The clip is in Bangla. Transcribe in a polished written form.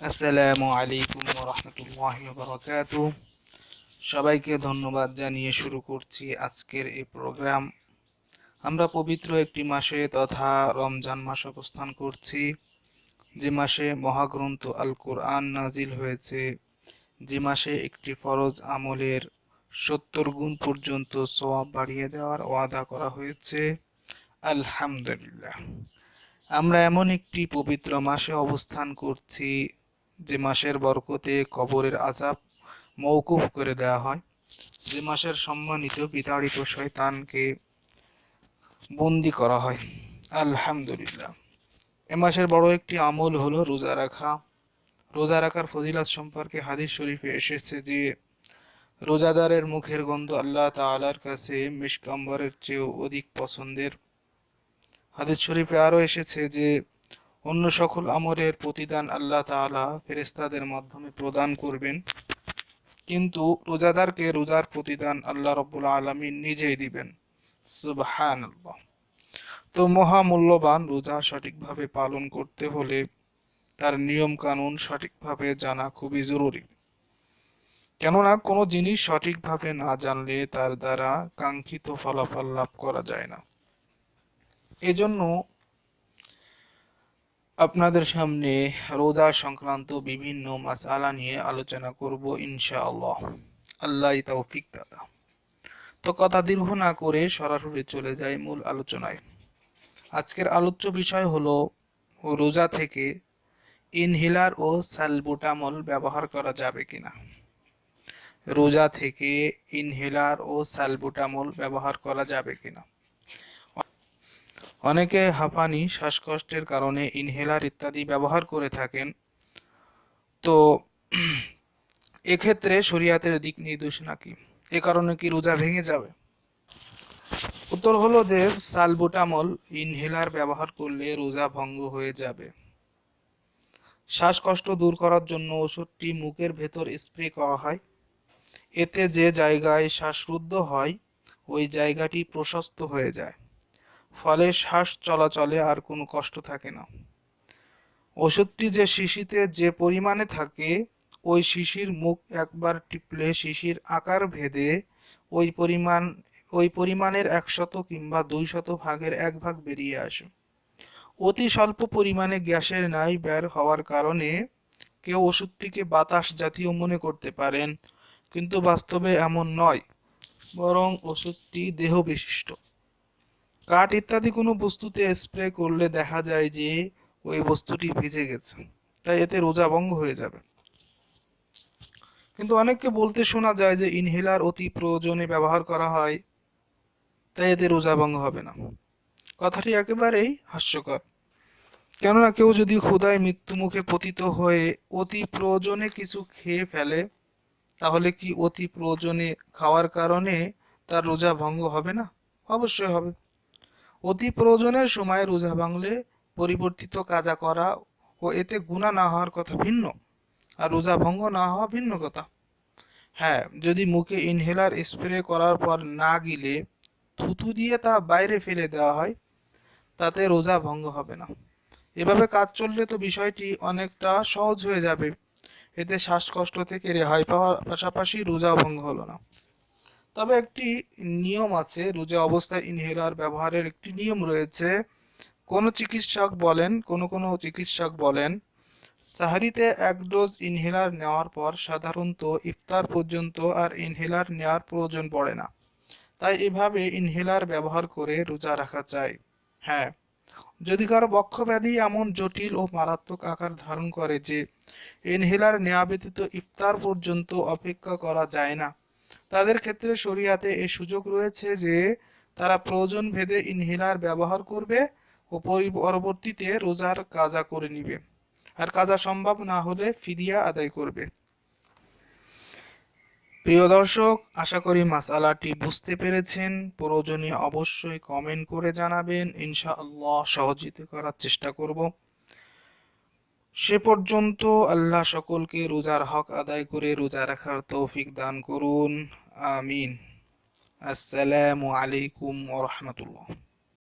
আসসালামু আলাইকুম ওয়া রাহমাতুল্লাহি ওয়া বারাকাতুহু। সবাইকে ধন্যবাদ জানিয়ে শুরু করছি আজকের এই প্রোগ্রাম। আমরা পবিত্র একটি মাসে তথা রমজান মাস অবস্থান করছি, যে মাসে মহাগ্রন্থ আল কোরআন নাজিল হয়েছে, যে মাসে একটি ফরজ আমলের 70 গুণ পর্যন্ত সওয়াব বাড়িয়ে দেওয়ার ওয়াদা করা হয়েছে। আলহামদুলিল্লাহ, আমরা এমন একটি পবিত্র মাসে অবস্থান করছি যে মাসের বরকতে কবরের আযাব মওকুফ করে দেওয়া হয়, যে মাসের সম্মানিত বিতাড়িত শয়তানকে বন্দি করা হয়। আলহামদুলিল্লাহ, এ মাসের বড় একটি আমল হলো রোজা রাখা। রোজা রাখার ফজিলত সম্পর্কে হাদিস শরীফে এসেছে যে রোজাদারের মুখের গন্ধ আল্লাহ তাআলার কাছে মিশক আম্বরের চেয়েও অধিক পছন্দের। হাদিস শরীফে আরও এসেছে যে অন্য সকল আমলের প্রতিদান আল্লাহ তাআলা ফেরেশতাদের মাধ্যমে প্রদান করবেন, কিন্তু রোজাদারকে রোজার প্রতিদান আল্লাহ রাব্বুল আলামিন নিজেই দিবেন। সুবহানাল্লাহ। তো মহামূল্যবান রোজা সঠিকভাবে পালন করতে হলে তার নিয়ম কানুন সঠিকভাবে জানা খুবই জরুরি। কেননা কোনো জিনিস সঠিকভাবে না জানলে তার দ্বারা কাঙ্ক্ষিত ফলাফল লাভ করা যায় না। এজন্য আপনাদের সামনে রোজা সংক্রান্ত বিভিন্ন মাসআলা নিয়ে আলোচনা করব ইনশাআল্লাহ। আল্লাহই তৌফিক দাতা। তো কথা দীর্ঘ না করে সরাসরি চলে যাই মূল আলোচনায়। আজকের আলোচ্য বিষয় হলো রোজা থেকে ইনহেলার ও সালবুটামল ব্যবহার করা যাবে কিনা। রোজা থেকে ইনহেলার ও সালবুটামল ব্যবহার করা যাবে কিনা। অনেকে হাঁপানি, শ্বাসকষ্টের কারণে ইনহেলার ইত্যাদি ব্যবহার করে থাকেন। তো এক্ষেত্রে শরীয়তের দিক নির্দেশনা কি? এ কারণে কি রোজা ভেঙে যাবে? উত্তর হলো যে সালবুটামল ইনহেলার ব্যবহার করলে রোজা ভঙ্গ হয়ে যাবে। শ্বাসকষ্ট দূর করার জন্য ওষুধটি মুখের ভেতর স্প্রে করা হয়। এতে যে জায়গায় শ্বাসরুদ্ধ হয় ওই জায়গাটি প্রশস্ত হয়ে যায়, ফলে শ্বাস চলাচলে আর কোনো কষ্ট থাকে না। ওষুধটি যে শিশিতে যে পরিমাণে থাকে, ওই শিশির মুখ একবার টিপলে শিশির আকার ভেদে ওই পরিমাণের 100 কিংবা 200 ভাগের 1 ভাগ বেরিয়ে আসে। অতি স্বল্প পরিমাণে গ্যাসের ন্যায় বের হওয়ার কারণে কেউ ওষুধটিকে বাতাস জাতীয় মনে করতে পারেন, কিন্তু বাস্তবে এমন নয়, বরং ওষুধটি দেহ বিশিষ্ট। কাঠ ইত্যাদি কোনো বস্তুতে স্প্রে করলে দেখা যায় যে ওই বস্তুটি ভিজে গেছে, তাই এতে রোজা ভঙ্গ হয়ে যাবে। কিন্তু অনেককে বলতে শোনা যায় যে ইনহেলার অতি প্রয়োজনে ব্যবহার করা হয়, তাই এতে রোজা ভঙ্গ হবে না। কথাটি একেবারেই হাস্যকর। কেননা কেউ যদি ক্ষুধায় মৃত্যু মুখে পতিত হয়ে অতি প্রয়োজনে কিছু খেয়ে ফেলে, তাহলে কি অতি প্রয়োজনে খাওয়ার কারণে তার রোজা ভঙ্গ হবে না? অবশ্যই হবে। অতি প্রয়োজনের সময় রোজা ভাঙলে পরিবর্তিত কাজা করা ও এতে গুনাহ না হওয়ার কথা ভিন্ন, আর রোজা ভঙ্গ না হওয়া ভিন্ন কথা। হ্যাঁ, যদি মুখে ইনহেলার স্প্রে করার পর না গিলে থুতু দিয়ে তা বাইরে ফেলে দেওয়া হয়, তাতে রোজা ভঙ্গ হবে না। এভাবে কাজ চললে তো বিষয়টি অনেকটা সহজ হয়ে যাবে। এতে শ্বাসকষ্ট থেকে রেহাই পাওয়ার পাশাপাশি রোজা ভঙ্গ হলো না। তবে একটি নিয়ম আছে, রোজা অবস্থায় ইনহেলার ব্যবহারের একটি নিয়ম রয়েছে। কোনো চিকিৎসক বলেন সাহরিতে 1 ডোজ ইনহেলার নেওয়ার পর সাধারণত ইফতার পর্যন্ত আর ইনহেলার নেওয়ার প্রয়োজন পড়ে না। তাই এভাবে ইনহেলার ব্যবহার করে রোজা রাখা যায়। হ্যাঁ, যদি কারো বক্ষব্যাধি এমন জটিল ও মারাত্মক আকার ধারণ করে যে ইনহেলার নেওয়া ব্যতীত ইফতার পর্যন্ত অপেক্ষা করা যায় না, তাদের ক্ষেত্রে শরীয়তে এই সুযোগ রয়েছে যে তারা প্রয়োজন ভেদে ইনহেলার ব্যবহার করবে ও পরবর্তীতে রোজার কাজা করে নিবে, আর কাজা সম্ভব না হলে ফিদিয়া আদায় করবে। প্রিয় দর্শক, আশা করি মাসআলাটি বুঝতে পেরেছেন। প্রয়োজনে অবশ্যই কমেন্ট করে জানাবেন, ইনশাআল্লাহ সহযোগিতা করার চেষ্টা করব। সে পর্যন্ত আল্লাহ সকলকে রোজার হক আদায় করে রোজা রাখার তৌফিক দান করুন। আমিন। আসসালামু আলাইকুম ওয়া রাহমাতুল্লাহ।